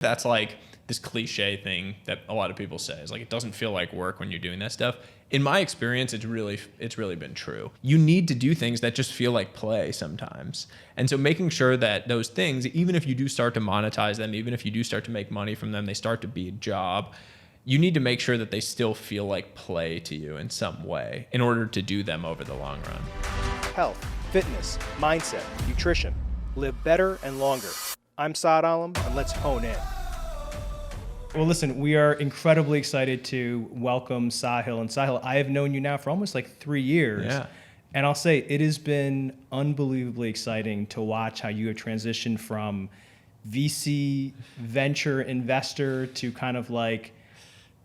That's like this cliche thing that a lot of people say is like, it doesn't feel like work when you're doing that stuff. In my experience, it's really been true. You need to do things that just feel like play sometimes. And so making sure that those things, even if you do start to monetize them, even if you do start to make money from them, they start to be a job, you need to make sure that they still feel like play to you in some way in order to do them over the long run. Health, fitness, mindset, nutrition. Live better and longer. I'm Saad, and let's hone in. Well, listen, we are incredibly excited to welcome Sahil. And Sahil, I have known you now for almost like 3 years. Yeah. And I'll say it has been unbelievably exciting to watch how you have transitioned from VC venture investor to kind of like,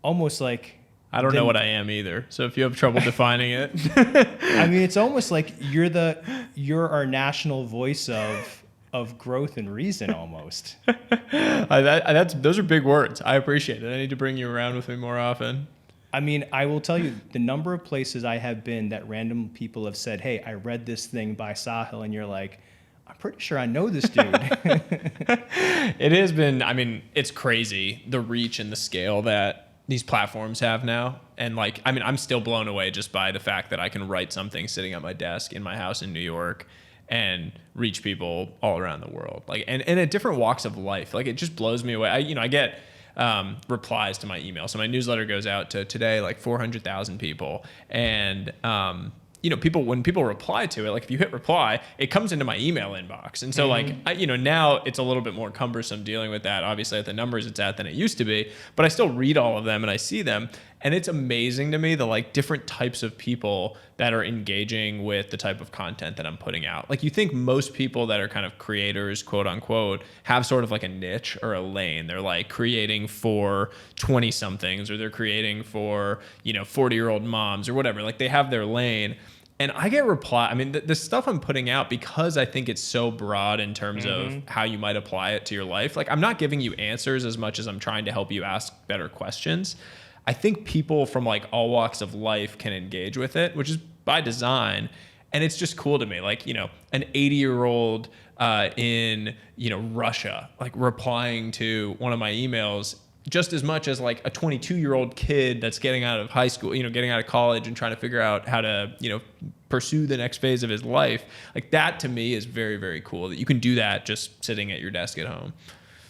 almost like... I don't know what I am either. So if you have trouble defining it. I mean, it's almost like you're our national voice of growth and reason almost. Those are big words. I appreciate it. I need to bring you around with me more often. I mean, I will tell you the number of places I have been that random people have said, hey, I read this thing by Sahil, and you're like, I'm pretty sure I know this dude. It has been, I mean, it's crazy, the reach and the scale that these platforms have now. And like, I mean, I'm still blown away just by the fact that I can write something sitting at my desk in my house in New York and reach people all around the world, like, and at different walks of life. Like, it just blows me away. I get replies to my email. So my newsletter goes out to today like 400,000 people, and when people reply to it, like if you hit reply, it comes into my email inbox. And so like, now it's a little bit more cumbersome dealing with that, obviously, at the numbers it's at than it used to be, but I still read all of them and I see them. And it's amazing to me the like different types of people that are engaging with the type of content that I'm putting out. Like, you think most people that are kind of creators, quote unquote, have sort of like a niche or a lane. They're like creating for 20 somethings, or they're creating for, 40-year-old moms or whatever. Like, they have their lane. And I get reply. I mean, the stuff I'm putting out, because I think it's so broad in terms of how you might apply it to your life. Like, I'm not giving you answers as much as I'm trying to help you ask better questions. I think people from like all walks of life can engage with it, which is by design. And it's just cool to me. Like, an 80-year-old in, Russia, like replying to one of my emails just as much as like a 22-year-old kid that's getting out of high school, getting out of college and trying to figure out how to, pursue the next phase of his life. Like, that to me is very, very cool that you can do that just sitting at your desk at home.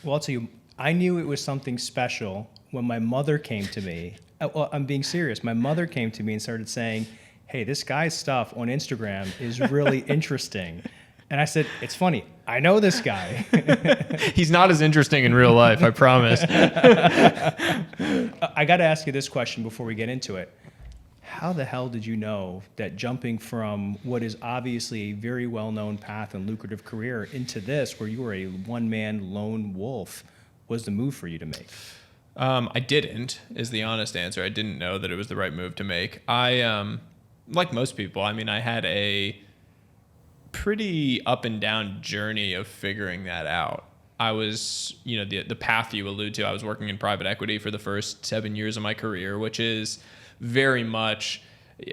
Well, I'll tell you, I knew it was something special when my mother came to me. Well, I'm being serious. My mother came to me and started saying, hey, this guy's stuff on Instagram is really interesting. And I said, it's funny. I know this guy. He's not as interesting in real life, I promise. I got to ask you this question before we get into it. How the hell did you know that jumping from what is obviously a very well-known path and lucrative career into this, where you were a one-man lone wolf, was the move for you to make? I didn't, is the honest answer. I didn't know that it was the right move to make. I, like most people, I mean, I had a pretty up and down journey of figuring that out. I was, the path you allude to, I was working in private equity for the first 7 years of my career, which is very much,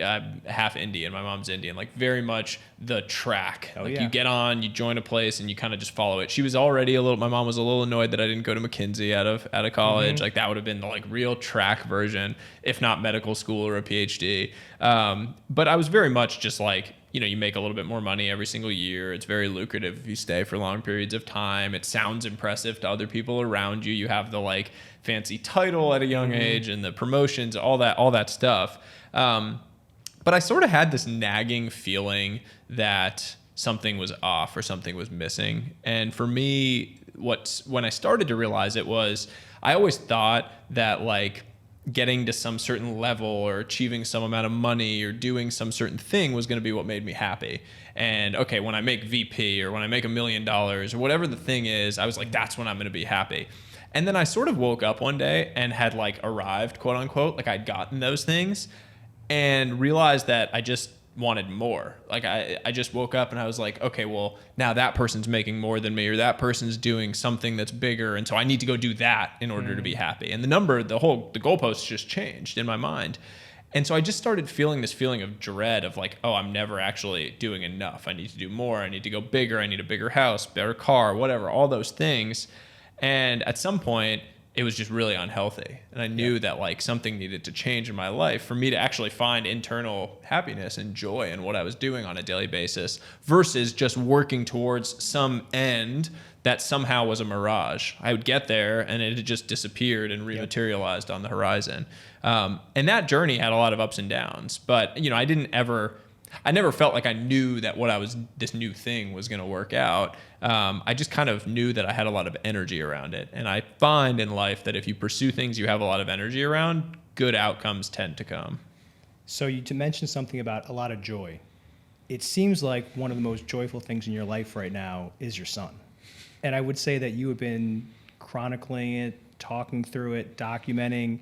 I'm half Indian, my mom's Indian, like very much the track. You get on, you join a place, and you kind of just follow it. My mom was a little annoyed that I didn't go to McKinsey out of college. Like, that would have been the like real track version, if not medical school or a PhD. But I was very much just like, you make a little bit more money every single year. It's very lucrative if you stay for long periods of time. It sounds impressive to other people around you. You have the like fancy title at a young age and the promotions, all that stuff. But I sort of had this nagging feeling that something was off or something was missing. And for me, when I started to realize it was, I always thought that like getting to some certain level or achieving some amount of money or doing some certain thing was going to be what made me happy. And okay, when I make VP or when I make $1 million or whatever the thing is, I was like, that's when I'm going to be happy. And then I sort of woke up one day and had like arrived, quote unquote, like I'd gotten those things, and realized that I just wanted more. Like I just woke up and I was like, okay, well, now that person's making more than me, or that person's doing something that's bigger, and so I need to go do that in order to be happy. And the goalposts just changed in my mind. And so I just started feeling this feeling of dread of like, oh, I'm never actually doing enough. I need to do more. I need to go bigger. I need a bigger house, better car, whatever, all those things. And at some point, it was just really unhealthy. And I knew that like something needed to change in my life for me to actually find internal happiness and joy in what I was doing on a daily basis versus just working towards some end that somehow was a mirage. I would get there and it had just disappeared and rematerialized on the horizon. And that journey had a lot of ups and downs, but you know, I never felt like I knew that this new thing was going to work out. I just kind of knew that I had a lot of energy around it. And I find in life that if you pursue things you have a lot of energy around, good outcomes tend to come. So you mentioned something about a lot of joy. It seems like one of the most joyful things in your life right now is your son. And I would say that you have been chronicling it, talking through it, documenting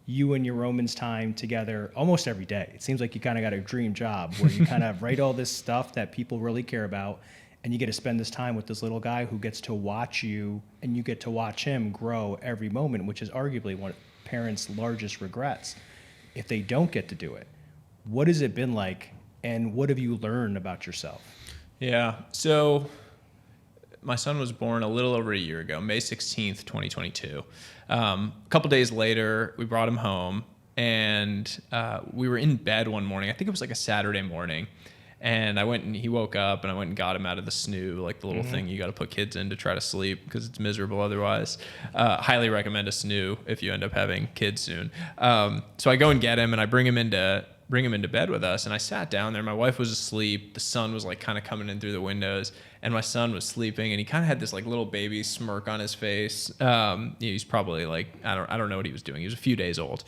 you and your Romans time together almost every day. It seems like you kind of got a dream job where you kind of write all this stuff that people really care about, and you get to spend this time with this little guy who gets to watch you, and you get to watch him grow every moment, which is arguably one of parents' largest regrets if they don't get to do it. What has it been like, and what have you learned about yourself? Yeah, so my son was born a little over a year ago, May 16th, 2022. A couple days later, we brought him home, and we were in bed one morning. I think it was like a Saturday morning. And he woke up, and I went and got him out of the snoo, like the little thing you got to put kids in to try to sleep because it's miserable otherwise. Highly recommend a snoo if you end up having kids soon. So I go and get him, and I bring him into bed with us, and I sat down there. My wife was asleep. The sun was like kind of coming in through the windows, and my son was sleeping, and he kind of had this like little baby smirk on his face. He's probably like, I don't know what he was doing. He was a few days old.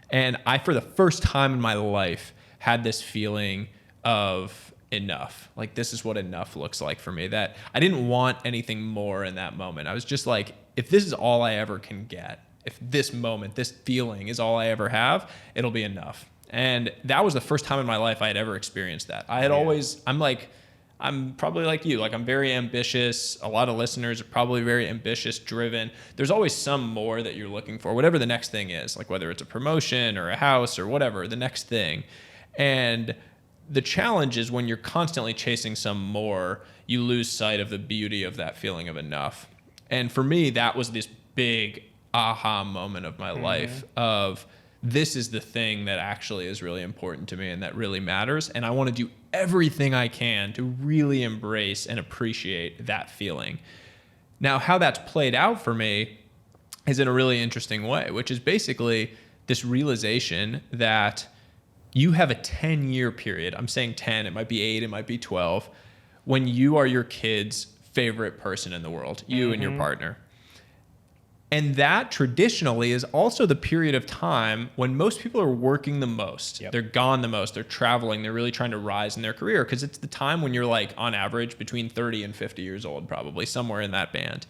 And I, for the first time in my life, had this feeling of enough. Like, this is what enough looks like for me, that I didn't want anything more in that moment. I was just like, if this is all I ever can get, if this moment, this feeling is all I ever have, it'll be enough. And that was the first time in my life I had ever experienced that. I had always, I'm probably like you, like I'm very ambitious. A lot of listeners are probably very ambitious, driven. There's always some more that you're looking for, whatever the next thing is, like whether it's a promotion or a house or whatever, the next thing. And the challenge is when you're constantly chasing some more, you lose sight of the beauty of that feeling of enough. And for me, that was this big aha moment of my life of, this is the thing that actually is really important to me and that really matters. And I want to do everything I can to really embrace and appreciate that feeling. Now, how that's played out for me is in a really interesting way, which is basically this realization that you have a 10-year period. I'm saying 10, it might be 8, it might be 12, when you are your kid's favorite person in the world, you and your partner. And that traditionally is also the period of time when most people are working the most. They're gone the most. They're traveling. They're really trying to rise in their career because it's the time when you're like on average between 30 and 50 years old, probably somewhere in that band.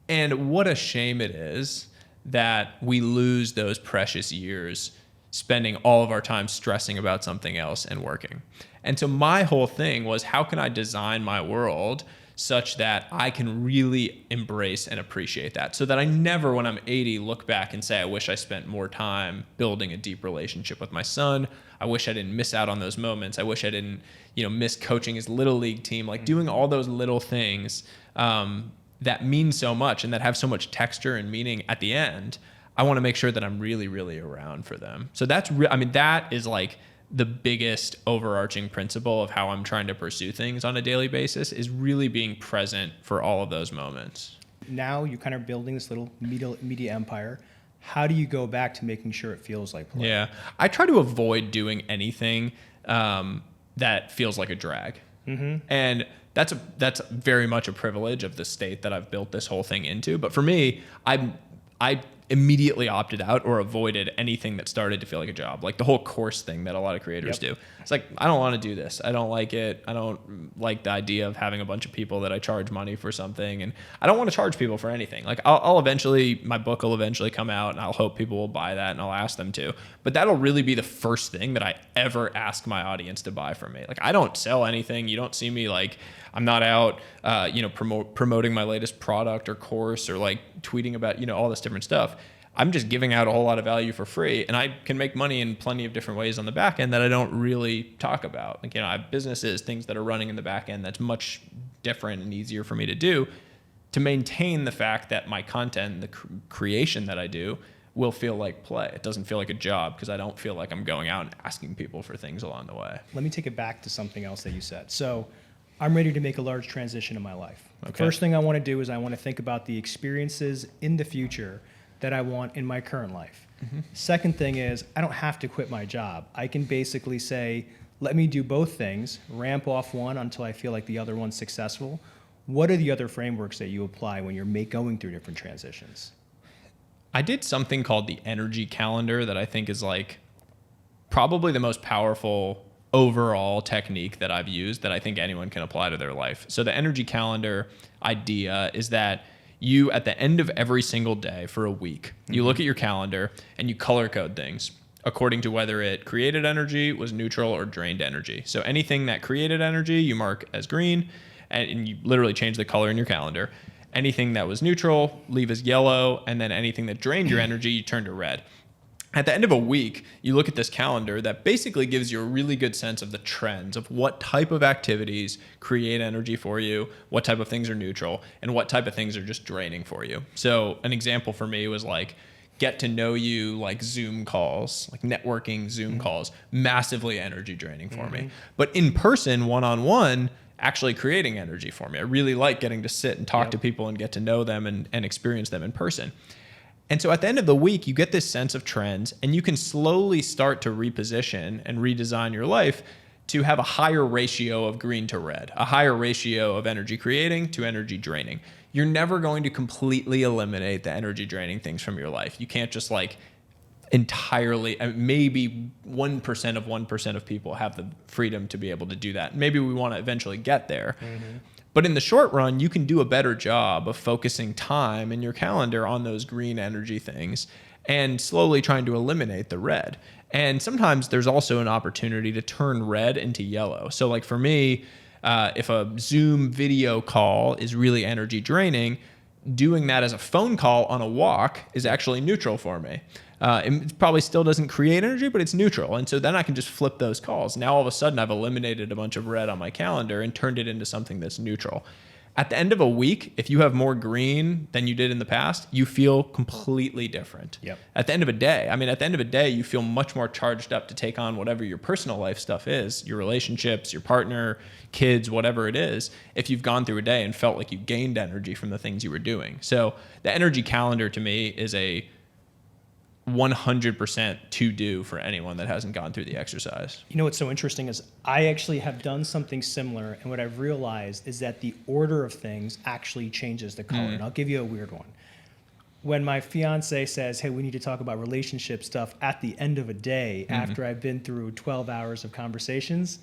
And what a shame it is that we lose those precious years spending all of our time stressing about something else and working. And so my whole thing was, how can I design my world such that I can really embrace and appreciate that, so that I never, when I'm 80, look back and say, I wish I spent more time building a deep relationship with my son. I wish I didn't miss out on those moments. I wish I didn't, miss coaching his little league team, like doing all those little things that mean so much and that have so much texture and meaning at the end. I want to make sure that I'm really, really around for them. So that is like the biggest overarching principle of how I'm trying to pursue things on a daily basis, is really being present for all of those moments. Now you're kind of building this little media empire. How do you go back to making sure it feels like play? Yeah, I try to avoid doing anything that feels like a drag. And that's very much a privilege of the state that I've built this whole thing into. But for me, I immediately opted out or avoided anything that started to feel like a job, like the whole course thing that a lot of creators do. It's like, I don't want to do this. I don't like it. I don't like the idea of having a bunch of people that I charge money for something. And I don't want to charge people for anything. Like I'll eventually, my book will eventually come out and I'll hope people will buy that and I'll ask them to. But that'll really be the first thing that I ever ask my audience to buy from me. Like, I don't sell anything. You don't see me like, I'm not out, promoting my latest product or course or like tweeting about, all this different stuff. I'm just giving out a whole lot of value for free, and I can make money in plenty of different ways on the back end that I don't really talk about. Like, I have businesses, things that are running in the back end that's much different and easier for me to do. to maintain the fact that my content, the creation that I do, will feel like play. It doesn't feel like a job because I don't feel like I'm going out and asking people for things along the way. Let me take it back to something else that you said. So I'm ready to make a large transition in my life. The first thing I want to do is I want to think about the experiences in the future that I want in my current life. Second thing is I don't have to quit my job. I can basically say, let me do both things, ramp off one until I feel like the other one's successful. What are the other frameworks that you apply when you're going through different transitions? I did something called the energy calendar that I think is like probably the most powerful overall technique that I've used that I think anyone can apply to their life. So the energy calendar idea is that you, at the end of every single day for a week, you look at your calendar and you color code things according to whether it created energy, was neutral, or drained energy. So anything that created energy, you mark as green, and you literally change the color in your calendar. Anything that was neutral, leave as yellow, and then anything that drained your energy, you turn to red. At the end of a week, you look at this calendar that basically gives you a really good sense of the trends of what type of activities create energy for you, what type of things are neutral, and what type of things are just draining for you. So an example for me was like get to know you, like Zoom calls, like networking Zoom calls, massively energy draining for me. But in person, one-on-one, actually creating energy for me. I really like getting to sit and talk to people and get to know them and experience them in person. And so at the end of the week, you get this sense of trends, and you can slowly start to reposition and redesign your life to have a higher ratio of green to red, a higher ratio of energy creating to energy draining. You're never going to completely eliminate the energy draining things from your life. You can't just like entirely, maybe 1% of 1% of people have the freedom to be able to do that. Maybe we want to eventually get there. But in the short run, you can do a better job of focusing time in your calendar on those green energy things and slowly trying to eliminate the red. And sometimes there's also an opportunity to turn red into yellow. So like for me, if a Zoom video call is really energy draining, doing that as a phone call on a walk is actually neutral for me. It probably still doesn't create energy, but it's neutral. And so then I can just flip those calls. Now all of a sudden I've eliminated a bunch of red on my calendar and turned it into something that's neutral. At the end of a week, if you have more green than you did in the past, you feel completely different. At the end of a day, you feel much more charged up to take on whatever your personal life stuff is, your relationships, your partner, kids, whatever it is, if you've gone through a day and felt like you gained energy from the things you were doing. So the energy calendar to me is a 100% to do for anyone that hasn't gone through the exercise. You know what's so interesting is I actually have done something similar, and what I've realized is that the order of things actually changes the color. And I'll give you a weird one. When my fiance says, hey, we need to talk about relationship stuff at the end of a day after I've been through 12 hours of conversations,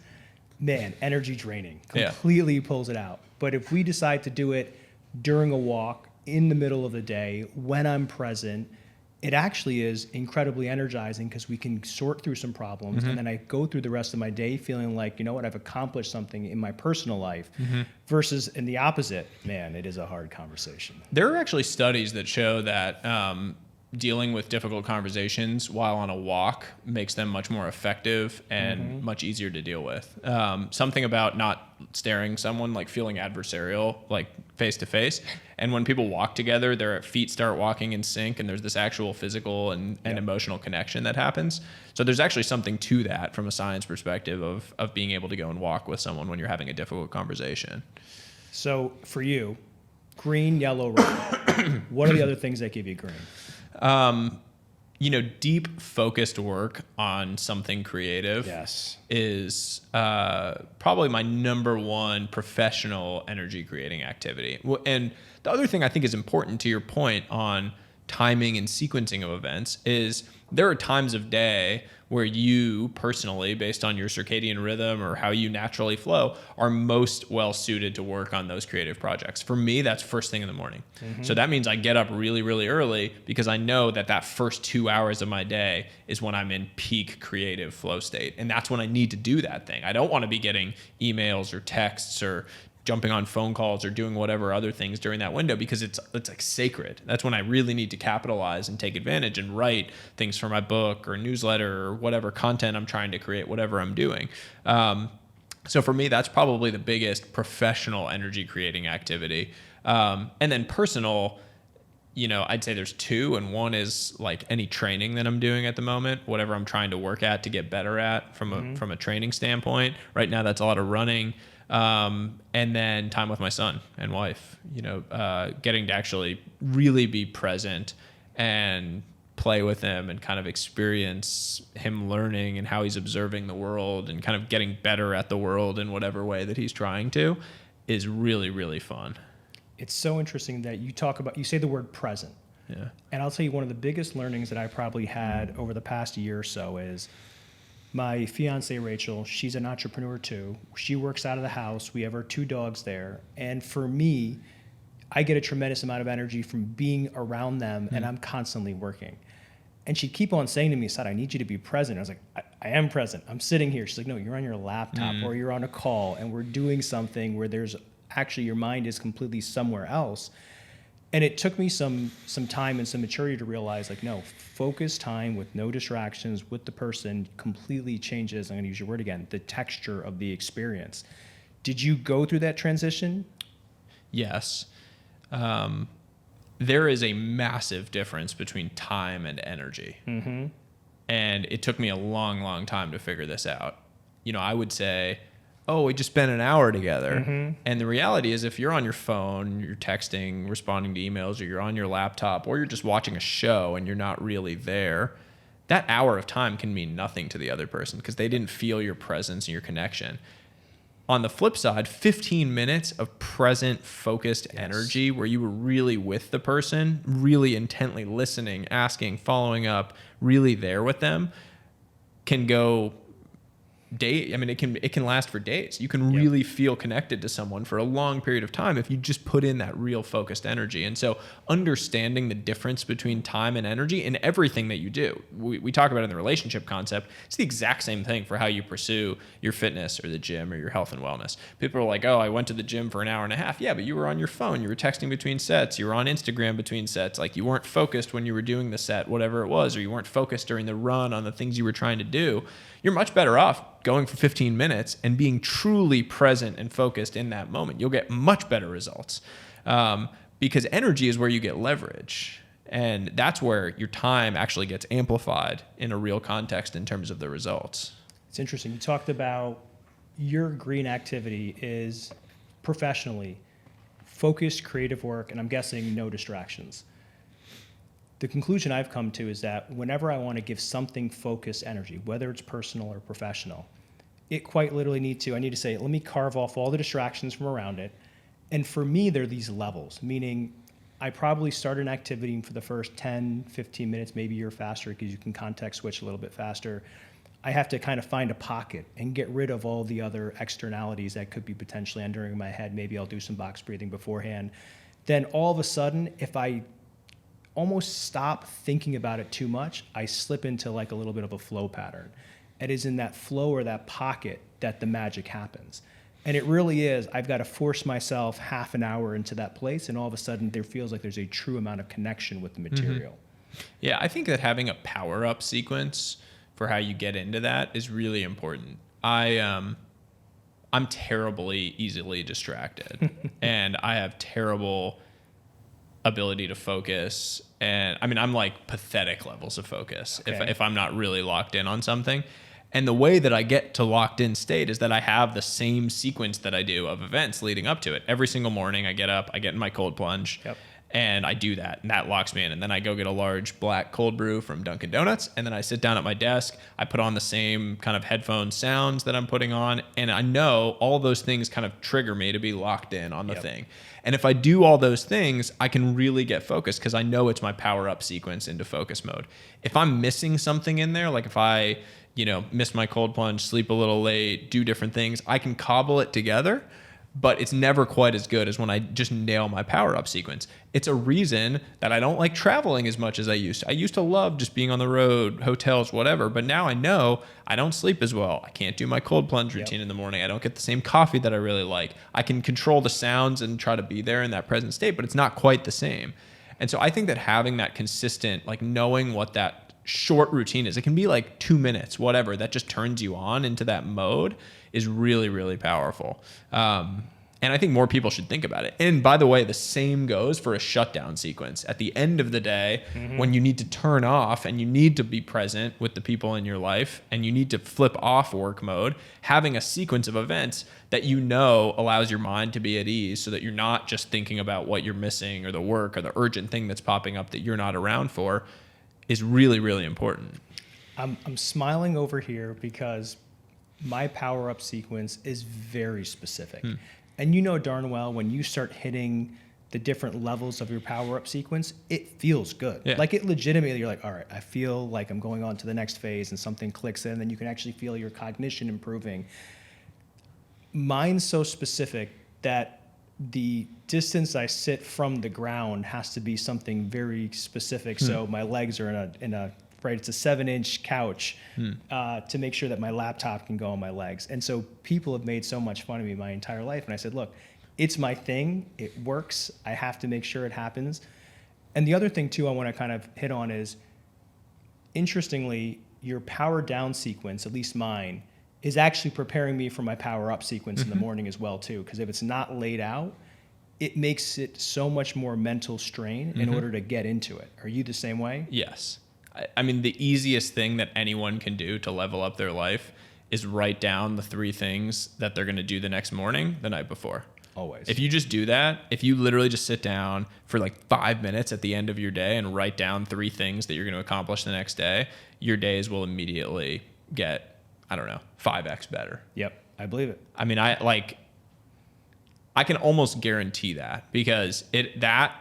man, energy draining, completely pulls it out. But if we decide to do it during a walk, in the middle of the day, when I'm present, it actually is incredibly energizing because we can sort through some problems, and then I go through the rest of my day feeling like, you know what, I've accomplished something in my personal life versus in the opposite, man, it is a hard conversation. There are actually studies that show that dealing with difficult conversations while on a walk makes them much more effective and much easier to deal with. Something about not staring someone, like feeling adversarial, like face to face. And when people walk together, their feet start walking in sync, and there's this actual physical and emotional connection that happens. So there's actually something to that from a science perspective of being able to go and walk with someone when you're having a difficult conversation. So for you, green, yellow, red, what are the other things that give you green? Deep focused work on something creative is probably my number one professional energy creating activity. And the other thing I think is important to your point on timing and sequencing of events is there are times of day where you personally, based on your circadian rhythm or how you naturally flow, are most well suited to work on those creative projects. For me, that's first thing in the morning. So that means I get up really, really early because I know that first 2 hours of my day is when I'm in peak creative flow state. And that's when I need to do that thing. I don't want to be getting emails or texts or jumping on phone calls or doing whatever other things during that window because it's like sacred. That's when I really need to capitalize and take advantage and write things for my book or newsletter or whatever content I'm trying to create, whatever I'm doing. So for me, that's probably the biggest professional energy creating activity. And then personal, I'd say there's two, and one is like any training that I'm doing at the moment, whatever I'm trying to work at to get better at from a training standpoint. Right now, that's a lot of running, and then time with my son and wife. Getting to actually really be present and play with him and kind of experience him learning and how he's observing the world and kind of getting better at the world in whatever way that he's trying to is really, really fun. It's so interesting that you say the word present. Yeah. And I'll tell you, one of the biggest learnings that I probably had over the past year or so is my fiance, Rachel, she's an entrepreneur too. She works out of the house. We have our 2 dogs there. And for me, I get a tremendous amount of energy from being around them, and I'm constantly working. And she'd keep on saying to me, Saad, I need you to be present. I was like, I am present. I'm sitting here. She's like, no, you're on your laptop or you're on a call, and we're doing something where there's actually your mind is completely somewhere else. And it took me some time and some maturity to realize, like, no, focus time with no distractions with the person completely changes, I'm going to use your word again, the texture of the experience. Did you go through that transition? Yes. There is a massive difference between time and energy. Mm-hmm. And it took me a long, long time to figure this out. I would say, oh, we just spent an hour together. Mm-hmm. And the reality is, if you're on your phone, you're texting, responding to emails, or you're on your laptop, or you're just watching a show and you're not really there, that hour of time can mean nothing to the other person because they didn't feel your presence and your connection. On the flip side, 15 minutes of present, focused energy where you were really with the person, really intently listening, asking, following up, really there with them, can go it can last for days. You can really feel connected to someone for a long period of time if you just put in that real focused energy. And so understanding the difference between time and energy in everything that you do. We talk about it in the relationship concept. It's the exact same thing for how you pursue your fitness or the gym or your health and wellness. People are like, oh, I went to the gym for an hour and a half. Yeah, but you were on your phone. You were texting between sets. You were on Instagram between sets. Like, you weren't focused when you were doing the set, whatever it was, or you weren't focused during the run on the things you were trying to do. You're much better off going for 15 minutes and being truly present and focused in that moment. You'll get much better results because energy is where you get leverage. And that's where your time actually gets amplified in a real context in terms of the results. It's interesting. You talked about your green activity is professionally focused, creative work, and I'm guessing no distractions. The conclusion I've come to is that whenever I want to give something focused energy, whether it's personal or professional, it quite literally I need to say, let me carve off all the distractions from around it. And for me, there are these levels, meaning I probably start an activity and for the first 10, 15 minutes, maybe you're faster because you can context switch a little bit faster. I have to kind of find a pocket and get rid of all the other externalities that could be potentially entering my head. Maybe I'll do some box breathing beforehand. Then all of a sudden, if I almost stop thinking about it too much, I slip into like a little bit of a flow pattern. It is in that flow or that pocket that the magic happens. And it really is, I've got to force myself half an hour into that place, and all of a sudden there feels like there's a true amount of connection with the material. Mm-hmm. Yeah, I think that having a power-up sequence for how you get into that is really important. I'm terribly easily distracted, and I have terrible ability to focus, and I'm like pathetic levels of focus if I'm not really locked in on something. And the way that I get to locked in state is that I have the same sequence that I do of events leading up to it. Every single morning I get up, I get in my cold plunge, and I do that, and that locks me in. And then I go get a large black cold brew from Dunkin' Donuts, and then I sit down at my desk. I put on the same kind of headphone sounds that I'm putting on, and I know all those things kind of trigger me to be locked in on the thing. And if I do all those things, I can really get focused because I know it's my power-up sequence into focus mode. If I'm missing something in there, like if I miss my cold plunge, sleep a little late, do different things, I can cobble it together, but it's never quite as good as when I just nail my power-up sequence. It's a reason that I don't like traveling as much as I used to. I used to love just being on the road, hotels, whatever, but now I know I don't sleep as well. I can't do my cold plunge routine in the morning. I don't get the same coffee that I really like. I can control the sounds and try to be there in that present state, but it's not quite the same. And so I think that having that consistent, like knowing what that short routine is, it can be like 2 minutes, whatever, that just turns you on into that mode is really, really powerful. And And I think more people should think about it. And by the way, the same goes for a shutdown sequence. At the end of the day, when you need to turn off and you need to be present with the people in your life and you need to flip off work mode, having a sequence of events that you know allows your mind to be at ease so that you're not just thinking about what you're missing or the work or the urgent thing that's popping up that you're not around for is really, really important. I'm smiling over here because my power up sequence is very specific. And you know darn well when you start hitting the different levels of your power up sequence, it feels good. Yeah. Like it legitimately, you're like, all right, I feel like I'm going on to the next phase and something clicks in, and then you can actually feel your cognition improving. Mine's so specific that the distance I sit from the ground has to be something very specific. So my legs are in a right, it's a 7-inch couch to make sure that my laptop can go on my legs. And so people have made so much fun of me my entire life. And I said, look, it's my thing. It works. I have to make sure it happens. And the other thing too I want to kind of hit on is, interestingly, your power down sequence, at least mine, is actually preparing me for my power up sequence in the morning as well too. Because if it's not laid out, it makes it so much more mental strain in order to get into it. Are you the same way? Yes. I mean, the easiest thing that anyone can do to level up their life is write down the 3 things that they're going to do the next morning, the night before. Always. If you just do that, if you literally just sit down for like 5 minutes at the end of your day and write down 3 things that you're going to accomplish the next day, your days will immediately get, 5x better. Yep, I believe it. I mean, I can almost guarantee that because that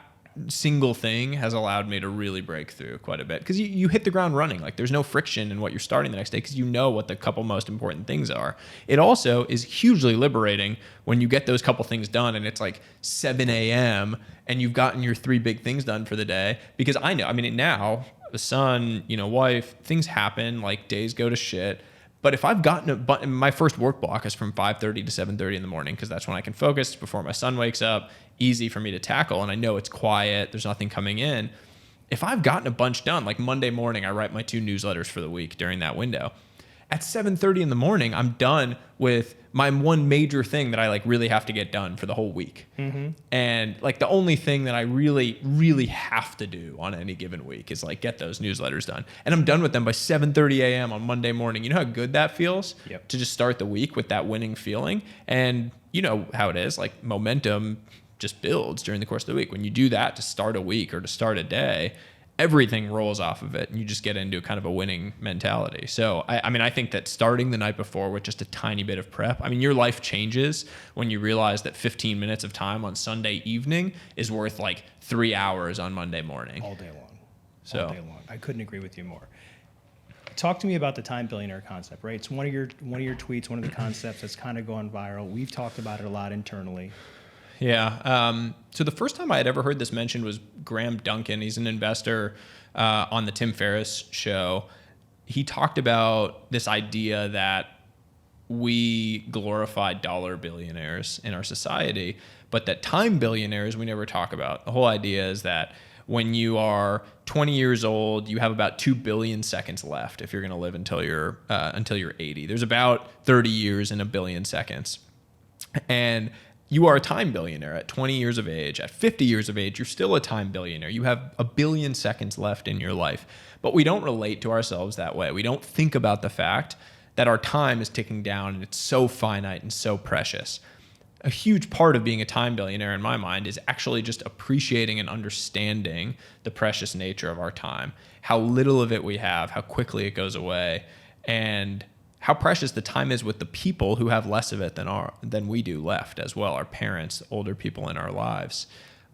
single thing has allowed me to really break through quite a bit because you hit the ground running. Like there's no friction in what you're starting the next day because you know what the couple most important things are. It also is hugely liberating when you get those couple things done and it's like 7 a.m. and you've gotten your 3 big things done for the day. Because I know, now the son, wife, things happen, like days go to shit. But if I've gotten my first work block is from 5:30 to 7:30 in the morning because that's when I can focus before my son wakes up, easy for me to tackle, and I know it's quiet, there's nothing coming in. If I've gotten a bunch done, like Monday morning, I write my 2 newsletters for the week during that window. At 7:30 in the morning, I'm done with my one major thing that I really have to get done for the whole week. And the only thing that I really, really have to do on any given week is get those newsletters done. And I'm done with them by 7:30 a.m. on Monday morning. You know how good that feels? Yep. To just start the week with that winning feeling. And you know how it is, momentum just builds during the course of the week. When you do that to start a week or to start a day, everything rolls off of it and you just get into kind of a winning mentality. So I think that starting the night before with just a tiny bit of prep, your life changes when you realize that 15 minutes of time on Sunday evening is worth 3 hours on Monday morning. All day long. So all day long. I couldn't agree with you more. Talk to me about the time billionaire concept, right? It's one of your tweets, one of the concepts that's kind of gone viral. We've talked about it a lot internally. Yeah. So the first time I had ever heard this mentioned was Graham Duncan. He's an investor on the Tim Ferriss show. He talked about this idea that we glorify dollar billionaires in our society, but that time billionaires we never talk about. The whole idea is that when you are 20 years old, you have about 2 billion seconds left if you're going to live until you're 80. There's about 30 years in a billion seconds. And you are a time billionaire at 20 years of age. At 50 years of age, you're still a time billionaire. You have a billion seconds left in your life. But we don't relate to ourselves that way. We don't think about the fact that our time is ticking down and it's so finite and so precious. A huge part of being a time billionaire in my mind is actually just appreciating and understanding the precious nature of our time, how little of it we have, how quickly it goes away, and how precious the time is with the people who have less of it than we do left as well, our parents, older people in our lives.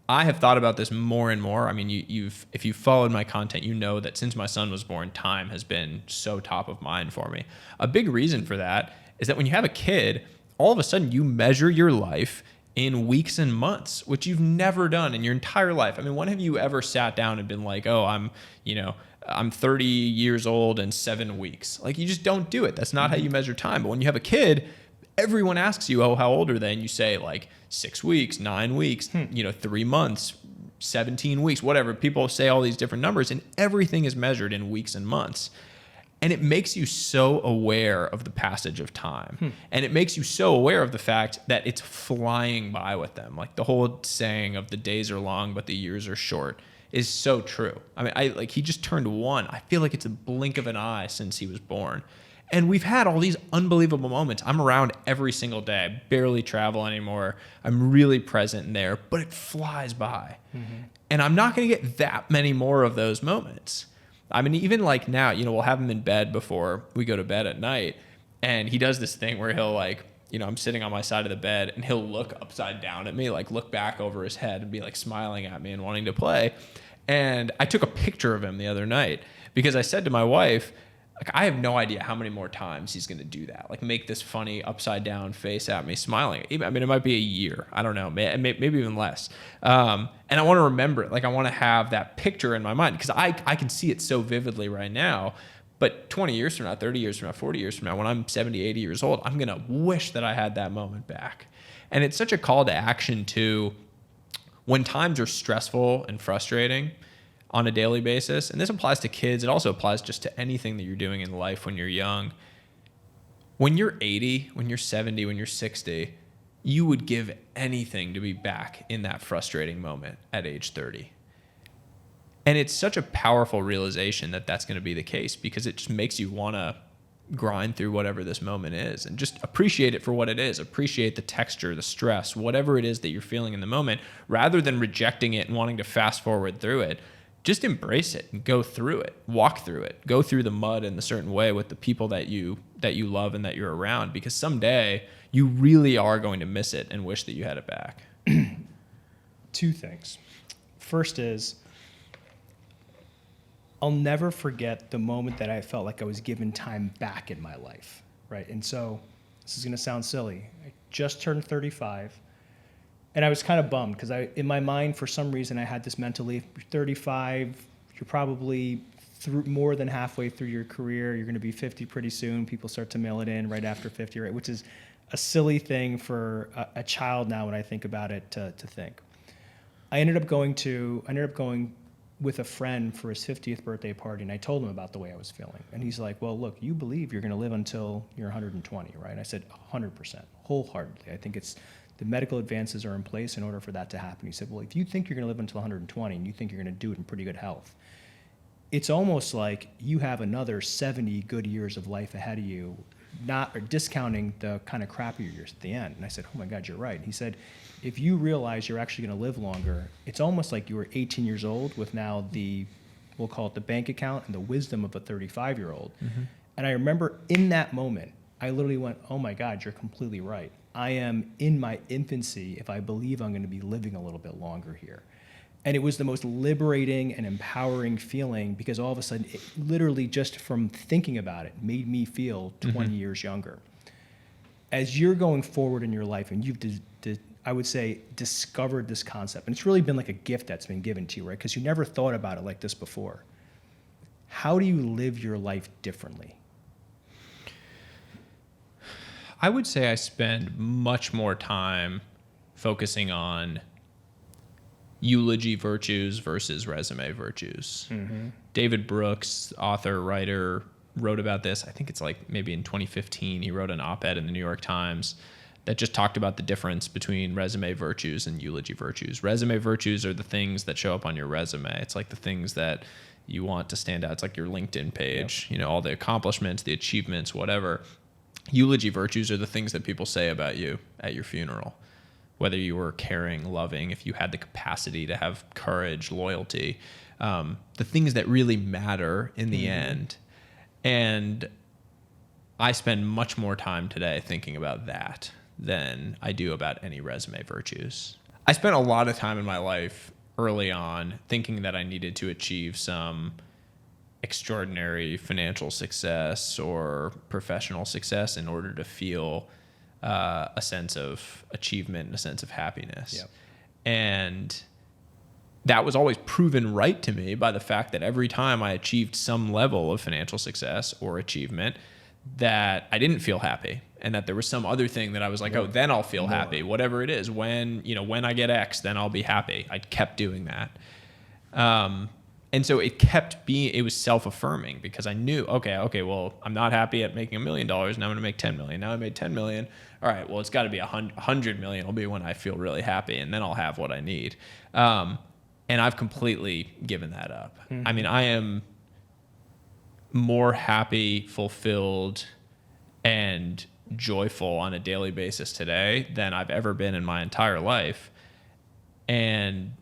I have thought about this more and more. If you've followed my content, you know that since my son was born, time has been so top of mind for me. A big reason for that is that when you have a kid, all of a sudden you measure your life in weeks and months, which you've never done in your entire life. When have you ever sat down and been like, oh, I'm 30 years old and 7 weeks. You just don't do it. That's not how you measure time. But when you have a kid, everyone asks you, oh, how old are they? And you say 6 weeks, 9 weeks, 3 months, 17 weeks, whatever. People say all these different numbers and everything is measured in weeks and months. And it makes you so aware of the passage of time. And it makes you so aware of the fact that it's flying by with them. Like the whole saying of the days are long, but the years are short is so true. I mean, he just turned 1. I feel like it's a blink of an eye since he was born. And we've had all these unbelievable moments. I'm around every single day. I barely travel anymore. I'm really present in there, but it flies by. And I'm not going to get that many more of those moments. I mean, even like now, we'll have him in bed before we go to bed at night. And he does this thing where he'll I'm sitting on my side of the bed and he'll look upside down at me, like look back over his head and be like smiling at me and wanting to play. And I took a picture of him the other night because I said to my wife, like, I have no idea how many more times he's going to do that. Like make this funny upside down face at me smiling. I mean, it might be a year. I don't know, maybe even less. And I want to remember it. Like I want to have that picture in my mind because I can see it so vividly right now. But 20 years from now, 30 years from now, 40 years from now, when I'm 70, 80 years old, I'm going to wish that I had that moment back. And it's such a call to action to when times are stressful and frustrating on a daily basis, and this applies to kids, it also applies just to anything that you're doing in life when you're young. When you're 80, when you're 70, when you're 60, you would give anything to be back in that frustrating moment at age 30. And it's such a powerful realization that that's going to be the case because it just makes you want to grind through whatever this moment is and just appreciate it for what it is. Appreciate the texture, the stress, whatever it is that you're feeling in the moment, rather than rejecting it and wanting to fast forward through it. Just embrace it and go through it, walk through it, go through the mud in a certain way with the people that you love and that you're around, because someday you really are going to miss it and wish that you had it back. 2 things. First is, I'll never forget the moment that I felt like I was given time back in my life, right? And so this is going to sound silly. I just turned 35. And I was kind of bummed because in my mind, for some reason, I had this mental leap. You're 35, you're probably through more than halfway through your career. You're going to be 50 pretty soon. People start to mail it in right after 50, right? Which is a silly thing for a child now when I think about it to think. I ended up going with a friend for his 50th birthday party, and I told him about the way I was feeling. And he's like, well, look, you believe you're going to live until you're 120, right? And I said, 100%, wholeheartedly. I think the medical advances are in place in order for that to happen. He said, well, if you think you're going to live until 120 and you think you're going to do it in pretty good health, it's almost like you have another 70 good years of life ahead of you, or discounting the kind of crappier years at the end. And I said, oh my God, you're right. He said, if you realize you're actually going to live longer, it's almost like you were 18 years old with now we'll call it the bank account and the wisdom of a 35-year-old. Mm-hmm. And I remember in that moment, I literally went, oh my God, you're completely right. I am in my infancy if I believe I'm going to be living a little bit longer here. And it was the most liberating and empowering feeling because all of a sudden, it literally just from thinking about it, made me feel 20 years younger. As you're going forward in your life and you've, I would say, discovered this concept, and it's really been like a gift that's been given to you, right? Because you never thought about it like this before. How do you live your life differently? I would say I spend much more time focusing on eulogy virtues versus resume virtues. Mm-hmm. David Brooks, author, writer, wrote about this. I think it's like maybe in 2015, he wrote an op-ed in the New York Times that just talked about the difference between resume virtues and eulogy virtues. Resume virtues are the things that show up on your resume. It's like the things that you want to stand out. It's like your LinkedIn page, yep. All the accomplishments, the achievements, whatever. Eulogy virtues are the things that people say about you at your funeral, whether you were caring, loving, if you had the capacity to have courage, loyalty, the things that really matter in the end. And I spend much more time today thinking about that than I do about any resume virtues. I spent a lot of time in my life early on thinking that I needed to achieve some extraordinary financial success or professional success in order to feel a sense of achievement and a sense of happiness. Yep. And that was always proven right to me by the fact that every time I achieved some level of financial success or achievement, that I didn't feel happy, and that there was some other thing that I was like, oh, then I'll feel happy, whatever it is. When I get X, then I'll be happy. I kept doing that. And so it was self-affirming because I knew, okay, well, I'm not happy at making $1 million. Now I'm going to make 10 million. Now I made 10 million. All right, well, it's got to be 100 million will be when I feel really happy, and then I'll have what I need. And I've completely given that up. Mm-hmm. I mean, I am more happy, fulfilled, and joyful on a daily basis today than I've ever been in my entire life. And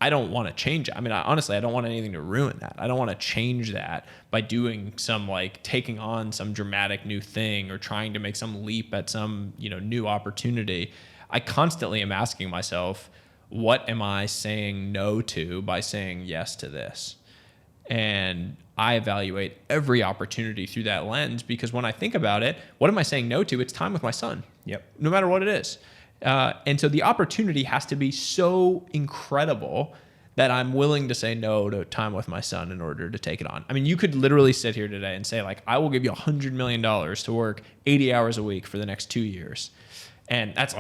I don't want to change it. I mean, honestly, I don't want anything to ruin that. I don't want to change that by doing some taking on some dramatic new thing or trying to make some leap at some, new opportunity. I constantly am asking myself, what am I saying no to by saying yes to this? And I evaluate every opportunity through that lens because when I think about it, what am I saying no to? It's time with my son. Yep. No matter what it is. And so the opportunity has to be so incredible that I'm willing to say no to time with my son in order to take it on. I mean, you could literally sit here today and say, I will give you $100 million to work 80 hours a week for the next 2 years. And that's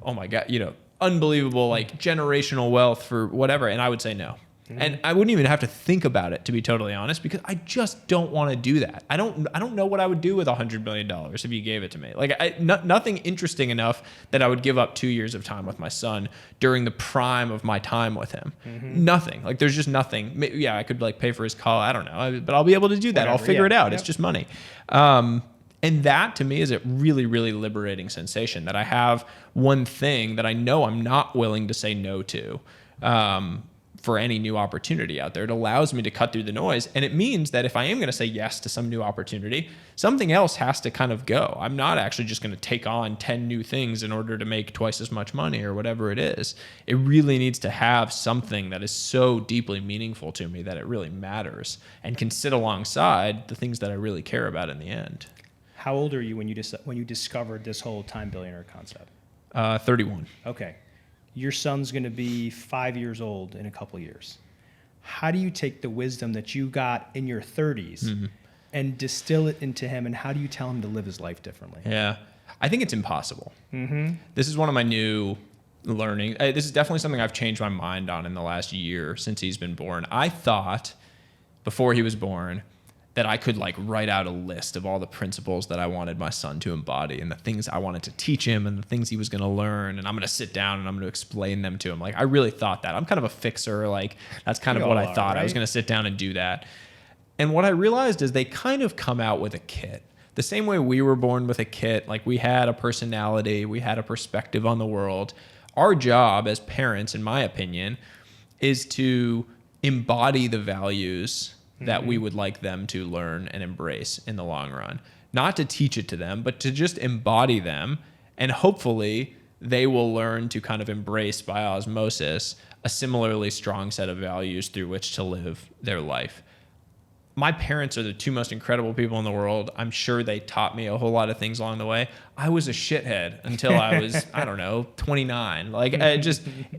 oh my God, unbelievable, generational wealth for whatever. And I would say no. Mm-hmm. And I wouldn't even have to think about it, to be totally honest, because I just don't want to do that. I don't know what I would do with $100 million if you gave it to me. Nothing interesting enough that I would give up 2 years of time with my son during the prime of my time with him. Mm-hmm. Nothing. There's just nothing. Yeah, I could pay for his call. I don't know, but I'll be able to do that. Whatever, I'll figure it out. Yep. It's just money. And that to me is a really, really liberating sensation that I have one thing that I know I'm not willing to say no to. For any new opportunity out there. It allows me to cut through the noise. And it means that if I am going to say yes to some new opportunity, something else has to kind of go. I'm not actually just going to take on 10 new things in order to make twice as much money or whatever it is. It really needs to have something that is so deeply meaningful to me that it really matters and can sit alongside the things that I really care about in the end. How old are you when you discovered this whole time billionaire concept? 31. Okay. Your son's going to be 5 years old in a couple years. How do you take the wisdom that you got in your 30s mm-hmm. and distill it into him, and how do you tell him to live his life differently? Yeah, I think it's impossible. Mm-hmm. This is one of my new learning. This is definitely something I've changed my mind on in the last year since he's been born. I thought before he was born that I could write out a list of all the principles that I wanted my son to embody and the things I wanted to teach him and the things he was going to learn. And I'm going to sit down and I'm going to explain them to him. I really thought that. I'm kind of a fixer. That's kind of what I thought. Right? I was going to sit down and do that. And what I realized is they kind of come out with a kit. The same way we were born with a kit, we had a personality, we had a perspective on the world. Our job as parents, in my opinion, is to embody the values that we would like them to learn and embrace in the long run. Not to teach it to them, but to just embody them. And hopefully they will learn to kind of embrace by osmosis a similarly strong set of values through which to live their life. My parents are the two most incredible people in the world. I'm sure they taught me a whole lot of things along the way. I was a shithead until I was, 29.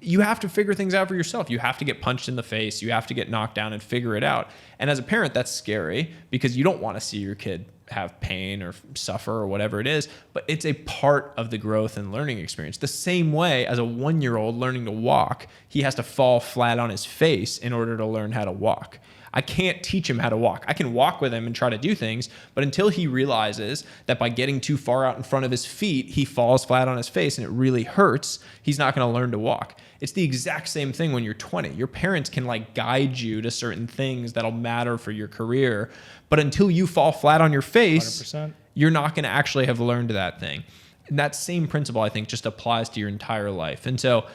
You have to figure things out for yourself. You have to get punched in the face. You have to get knocked down and figure it out. And as a parent, that's scary because you don't want to see your kid have pain or suffer or whatever it is, but it's a part of the growth and learning experience. The same way as a 1-year-old learning to walk, he has to fall flat on his face in order to learn how to walk. I can't teach him how to walk. I can walk with him and try to do things, but until he realizes that by getting too far out in front of his feet, he falls flat on his face and it really hurts, he's not going to learn to walk. It's the exact same thing when you're 20. Your parents can guide you to certain things that'll matter for your career, but until you fall flat on your face, 100%. You're not going to actually have learned that thing. And that same principle, I think, just applies to your entire life. And so,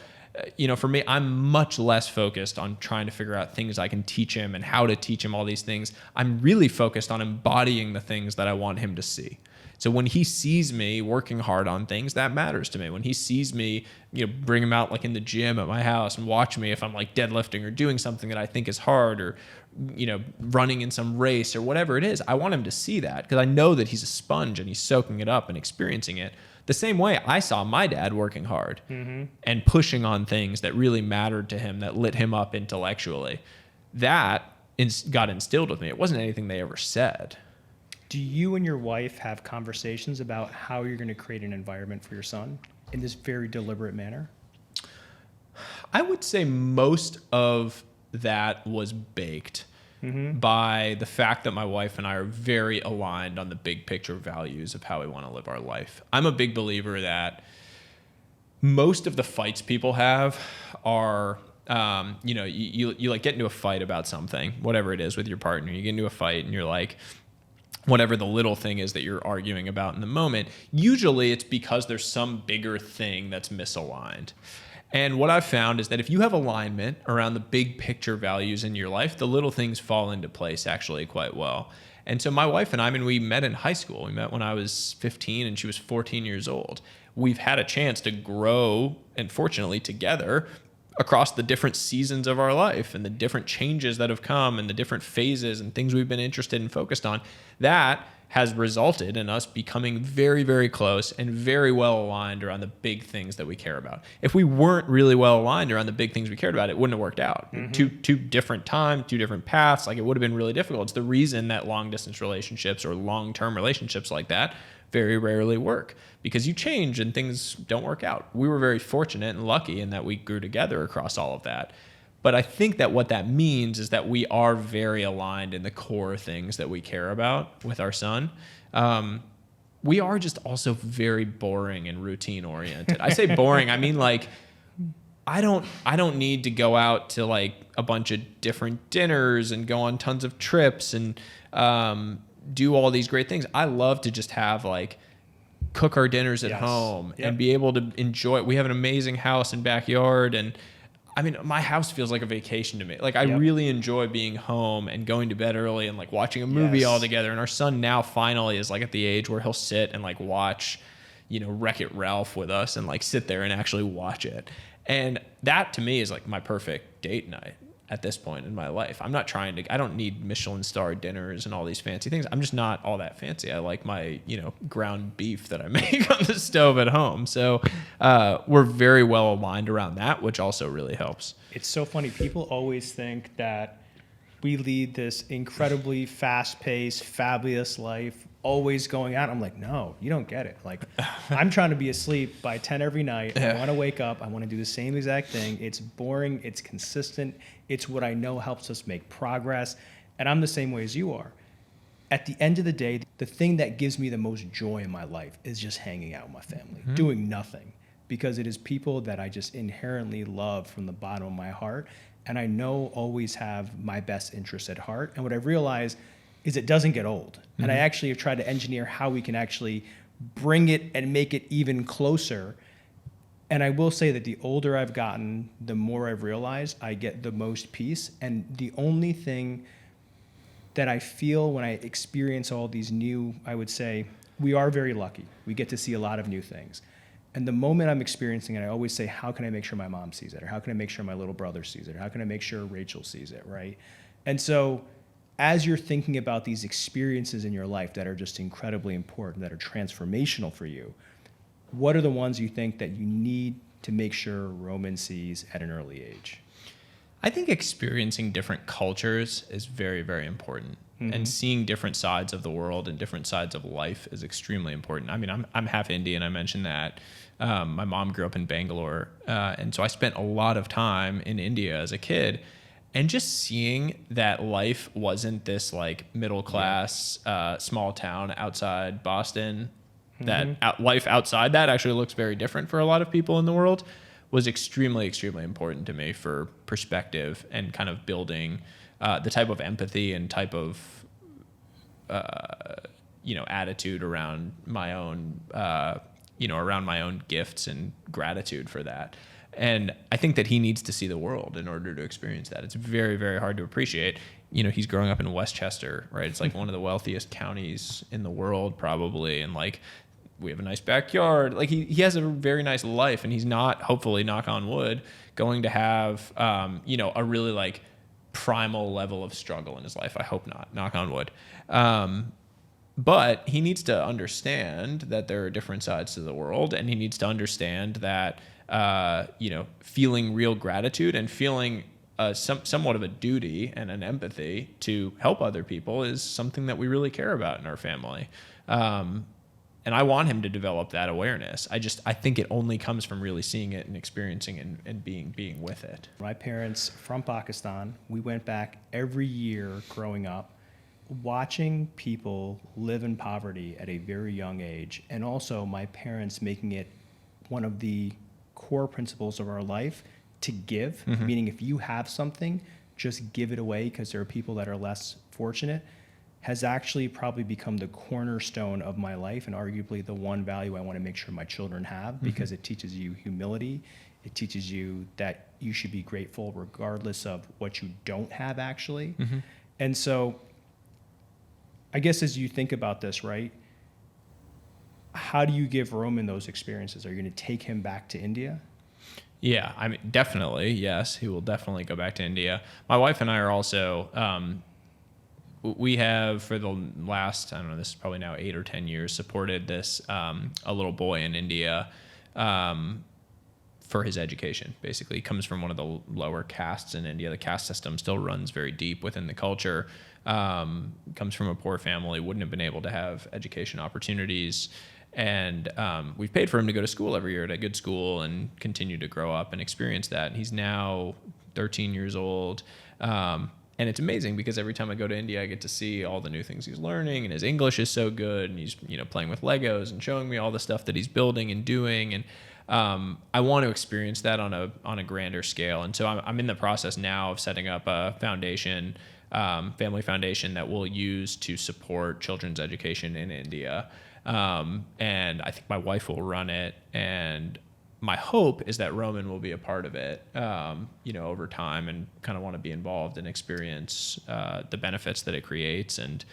for me, I'm much less focused on trying to figure out things I can teach him and how to teach him all these things. I'm really focused on embodying the things that I want him to see. So when he sees me working hard on things, that matters to me. When he sees me, bring him out in the gym at my house and watch me if I'm deadlifting or doing something that I think is hard or, running in some race or whatever it is, I want him to see that because I know that he's a sponge and he's soaking it up and experiencing it. The same way I saw my dad working hard and pushing on things that really mattered to him, that lit him up intellectually. That got instilled with me. It wasn't anything they ever said. Do you and your wife have conversations about how you're going to create an environment for your son in this very deliberate manner? I would say most of that was baked by the fact that my wife and I are very aligned on the big picture values of how we want to live our life. I'm a big believer that most of the fights people have are, you like get into a fight about something, whatever it is with your partner. You get into a fight and you're like, whatever the little thing is that you're arguing about in the moment, usually it's because there's some bigger thing that's misaligned. And what I've found is that if you have alignment around the big picture values in your life, the little things fall into place actually quite well. And so my wife and I, we met in high school. We met when I was 15 and she was 14 years old. We've had a chance to grow, and fortunately together, across the different seasons of our life and the different changes that have come and the different phases and things we've been interested and focused on. That has resulted in us becoming very, very close and very well aligned around the big things that we care about. If we weren't really well aligned around the big things we cared about, it wouldn't have worked out. Two different times, two different paths, like it would have been really difficult. It's the reason that long distance relationships or long-term relationships like that very rarely work, because you change and things don't work out. We were very fortunate and lucky in that we grew together across all of that. But I think that what that means is that we are very aligned in the core things that we care about with our son. We are just also very boring and routine oriented. I say boring, I mean like I don't need to go out to like a bunch of different dinners and go on tons of trips and do all these great things. I love to just have like cook our dinners at home and be able to enjoy it. We have an amazing house and backyard, and I mean, my house feels like a vacation to me. Like I really enjoy being home and going to bed early and like watching a movie all together. And our son now finally is like at the age where he'll sit and like watch, Wreck-It Ralph with us and like sit there and actually watch it. And that to me is like my perfect date night at this point in my life. I don't need Michelin star dinners and all these fancy things. I'm just not all that fancy. I like my, ground beef that I make on the stove at home. So we're very well aligned around that, which also really helps. It's so funny. People always think that we lead this incredibly fast-paced, fabulous life, always going out. I'm like, no, you don't get it. Like, I'm trying to be asleep by 10 every night. I want to wake up. I want to do the same exact thing. It's boring. It's consistent. It's what I know helps us make progress. And I'm the same way as you are. At the end of the day, the thing that gives me the most joy in my life is just hanging out with my family, doing nothing, because it is people that I just inherently love from the bottom of my heart. And I know always have my best interests at heart. And what I've realized is it doesn't get old. And I actually have tried to engineer how we can actually bring it and make it even closer. And I will say that the older I've gotten, the more I've realized I get the most peace. And the only thing that I feel when I experience all these new, I would say, we are very lucky. We get to see a lot of new things. And the moment I'm experiencing it, I always say, how can I make sure my mom sees it? Or how can I make sure my little brother sees it? Or how can I make sure Rachel sees it, right? And so as you're thinking about these experiences in your life that are just incredibly important, that are transformational for you, what are the ones you think that you need to make sure Roman sees at an early age? I think experiencing different cultures is very, very important. And seeing different sides of the world and different sides of life is extremely important. I mean, I'm half Indian. I mentioned that. My mom grew up in Bangalore. And so I spent a lot of time in India as a kid. And just seeing that life wasn't this like middle class, small town outside Boston, that life outside that actually looks very different for a lot of people in the world, was extremely, extremely important to me for perspective and kind of building the type of empathy and type of, attitude around my own, around my own gifts and gratitude for that. And I think that he needs to see the world in order to experience that. It's very, very hard to appreciate. He's growing up in Westchester, right? It's like one of the wealthiest counties in the world, probably. And like, we have a nice backyard. Like he has a very nice life, and he's not, hopefully, knock on wood, going to have, a really like primal level of struggle in his life. I hope not, knock on wood. But he needs to understand that there are different sides to the world, and he needs to understand that, feeling real gratitude and feeling somewhat of a duty and an empathy to help other people is something that we really care about in our family. And I want him to develop that awareness. I think it only comes from really seeing it and experiencing it and being with it. My parents from Pakistan, we went back every year growing up, watching people live in poverty at a very young age, and also my parents making it one of the core principles of our life to give, meaning if you have something, just give it away because there are people that are less fortunate, has actually probably become the cornerstone of my life and arguably the one value I want to make sure my children have, because it teaches you humility. It teaches you that you should be grateful regardless of what you don't have actually. And so I guess as you think about this, right, how do you give Roman those experiences? Are you going to take him back to India? Yeah, I mean, definitely, yes. He will definitely go back to India. My wife and I are also, we have for the last, I don't know, this is probably now 8 or 10 years, supported this, a little boy in India for his education, basically. He comes from one of the lower castes in India. The caste system still runs very deep within the culture. Comes from a poor family, wouldn't have been able to have education opportunities. And we've paid for him to go to school every year at a good school and continue to grow up and experience that. He's now 13 years old. And it's amazing because every time I go to India, I get to see all the new things he's learning, and his English is so good, and he's, playing with Legos and showing me all the stuff that he's building and doing. And I want to experience that on a grander scale. And so I'm in the process now of setting up a foundation, family foundation that we'll use to support children's education in India. And I think my wife will run it, and my hope is that Roman will be a part of it, over time, and kind of want to be involved and experience the benefits that it creates and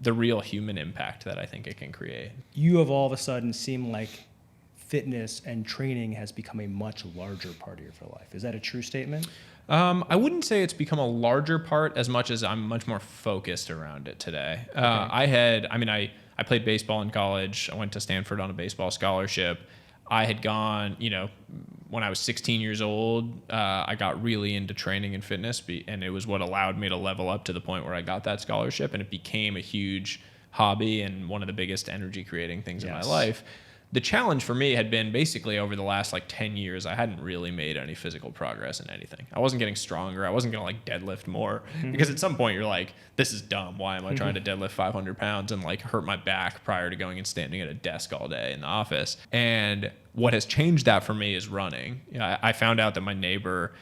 the real human impact that I think it can create. You have all of a sudden seemed like fitness and training has become a much larger part of your life. Is that a true statement? I wouldn't say it's become a larger part as much as I'm much more focused around it today. Okay. I played baseball in college. I went to Stanford on a baseball scholarship. I had gone, when I was 16 years old, I got really into training and fitness, and it was what allowed me to level up to the point where I got that scholarship, and it became a huge hobby and one of the biggest energy creating things in my life. The challenge for me had been basically over the last 10 years, I hadn't really made any physical progress in anything. I wasn't getting stronger. I wasn't going to deadlift more because at some point you're like, this is dumb. Why am I trying to deadlift 500 pounds and hurt my back prior to going and standing at a desk all day in the office? And what has changed that for me is running. I found out that my neighbor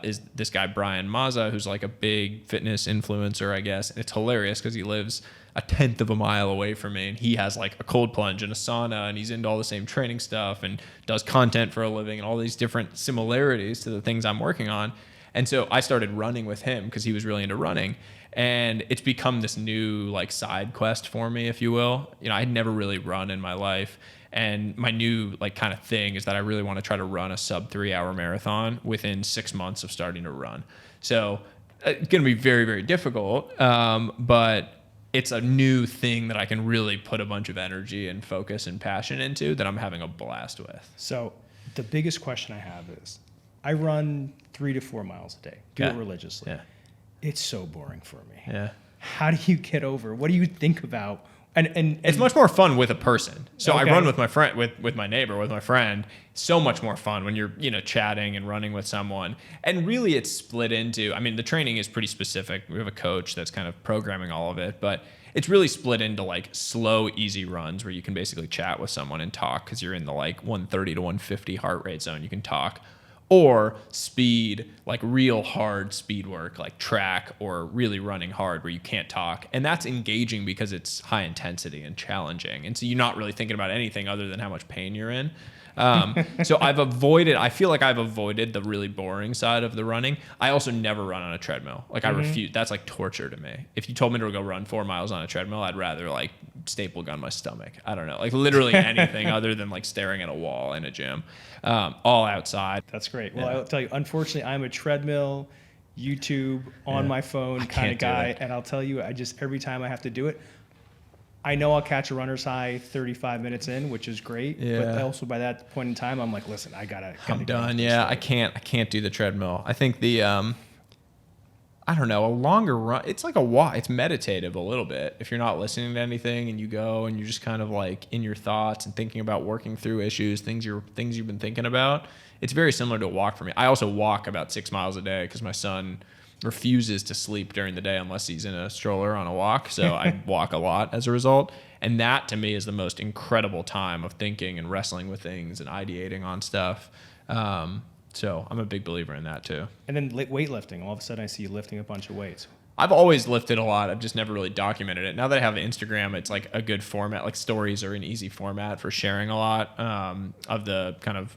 is this guy, Brian Mazza, who's a big fitness influencer, I guess. And it's hilarious because he lives a 1/10 of a mile away from me, and he has a cold plunge and a sauna, and he's into all the same training stuff and does content for a living and all these different similarities to the things I'm working on. And so I started running with him because he was really into running, and it's become this new side quest for me, if you will. I'd never really run in my life, and my new kind of thing is that I really want to try to run a sub 3-hour marathon within 6 months of starting to run. So it's going to be very, very difficult, but it's a new thing that I can really put a bunch of energy and focus and passion into that I'm having a blast with. So the biggest question I have is, I run 3 to 4 miles a day, do it religiously. Yeah. It's so boring for me. Yeah. How do you get over? What do you think about? And it's much more fun with a person. So I run with my friend, with my neighbor, with my friend. So much more fun when you're, chatting and running with someone. And really it's split into, the training is pretty specific. We have a coach that's kind of programming all of it, but it's really split into slow, easy runs where you can basically chat with someone and talk because you're in the 130 to 150 heart rate zone. You can talk. Or speed, real hard speed work, track or really running hard where you can't talk. And that's engaging because it's high intensity and challenging. And so you're not really thinking about anything other than how much pain you're in. So I feel like I've avoided the really boring side of the running. I also never run on a treadmill. I refuse. That's torture to me. If you told me to go run 4 miles on a treadmill, I'd rather staple gun my stomach. I don't know, literally anything other than staring at a wall in a gym, all outside. That's great. Well, I'll tell you, unfortunately, I'm a treadmill, YouTube on my phone kind of guy. And I'll tell you, every time I have to do it, I know I'll catch a runner's high 35 minutes in, which is great. Yeah. But also by that point in time, I'm listen, I'm done. Yeah, I can't do the treadmill. I think I don't know, a longer run. It's like a walk. It's meditative a little bit. If you're not listening to anything and you go and you're just kind of like in your thoughts and thinking about working through issues, things you've been thinking about. It's very similar to a walk for me. I also walk about 6 miles a day because my son refuses to sleep during the day unless he's in a stroller on a walk. So I walk a lot as a result. And that to me is the most incredible time of thinking and wrestling with things and ideating on stuff. So I'm a big believer in that too. And then weightlifting. All of a sudden I see you lifting a bunch of weights. I've always lifted a lot. I've just never really documented it. Now that I have Instagram, it's like a good format. Like stories are an easy format for sharing a lot of the kind of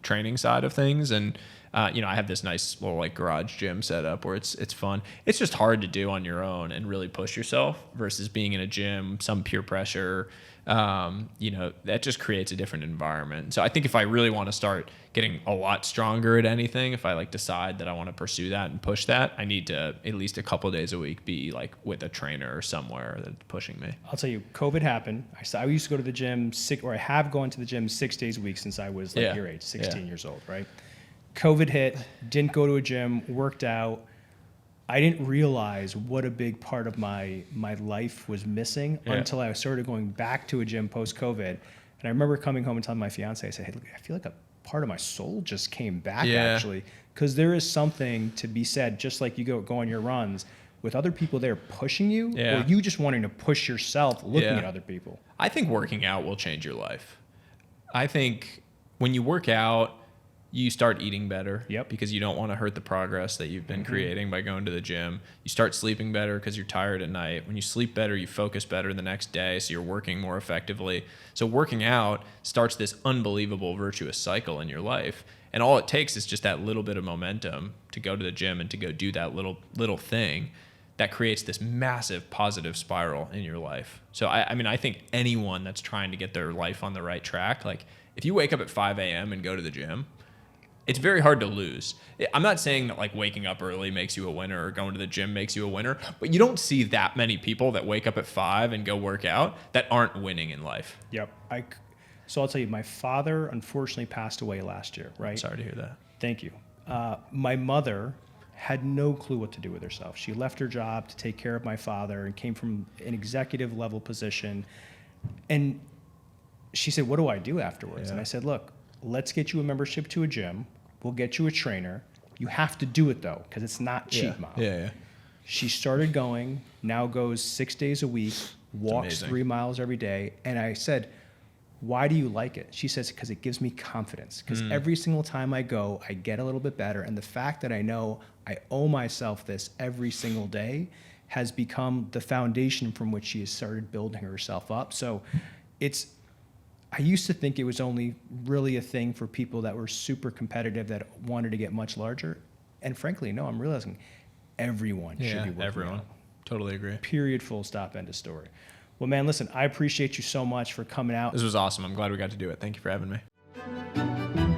training side of things. And I have this nice little like garage gym set up where it's fun. It's just hard to do on your own and really push yourself versus being in a gym, some peer pressure. That just creates a different environment. So I think if I really want to start getting a lot stronger at anything, if I like decide that I want to pursue that and push that, I need to at least a couple of days a week be like with a trainer or somewhere that's pushing me. I'll tell you, COVID happened. I used to go to the gym I have gone to the gym 6 days a week since I was like your age, 16 years old, right? COVID hit, didn't go to a gym, worked out. I didn't realize what a big part of my life was missing until I started going back to a gym post-COVID. And I remember coming home and telling my fiance, I said, hey, look, I feel like a part of my soul just came back actually. Because there is something to be said, just like you go on your runs, with other people there pushing you, or you just wanting to push yourself looking at other people. I think working out will change your life. I think when you work out, you start eating better because you don't want to hurt the progress that you've been creating by going to the gym. You start sleeping better because you're tired at night. When you sleep better, you focus better the next day, so you're working more effectively. So working out starts this unbelievable virtuous cycle in your life. And all it takes is just that little bit of momentum to go to the gym and to go do that little thing that creates this massive positive spiral in your life. So I think anyone that's trying to get their life on the right track, like if you wake up at 5 a.m. and go to the gym, it's very hard to lose. I'm not saying that like waking up early makes you a winner or going to the gym makes you a winner, but you don't see that many people that wake up at 5 and go work out that aren't winning in life. Yep. So I'll tell you, my father unfortunately passed away last year, right? Sorry to hear that. Thank you. My mother had no clue what to do with herself. She left her job to take care of my father and came from an executive level position. And she said, what do I do afterwards? And I said, look, let's get you a membership to a gym. We'll get you a trainer. You have to do it though, because it's not cheap, Mom. Yeah. She started going, now goes 6 days a week, walks 3 miles every day. And I said, why do you like it? She says, because it gives me confidence. Because every single time I go, I get a little bit better. And the fact that I know I owe myself this every single day has become the foundation from which she has started building herself up. So I used to think it was only really a thing for people that were super competitive that wanted to get much larger. And frankly, no, I'm realizing everyone should be working out. Totally agree. Period, full stop, end of story. Well, man, listen, I appreciate you so much for coming out. This was awesome. I'm glad we got to do it. Thank you for having me.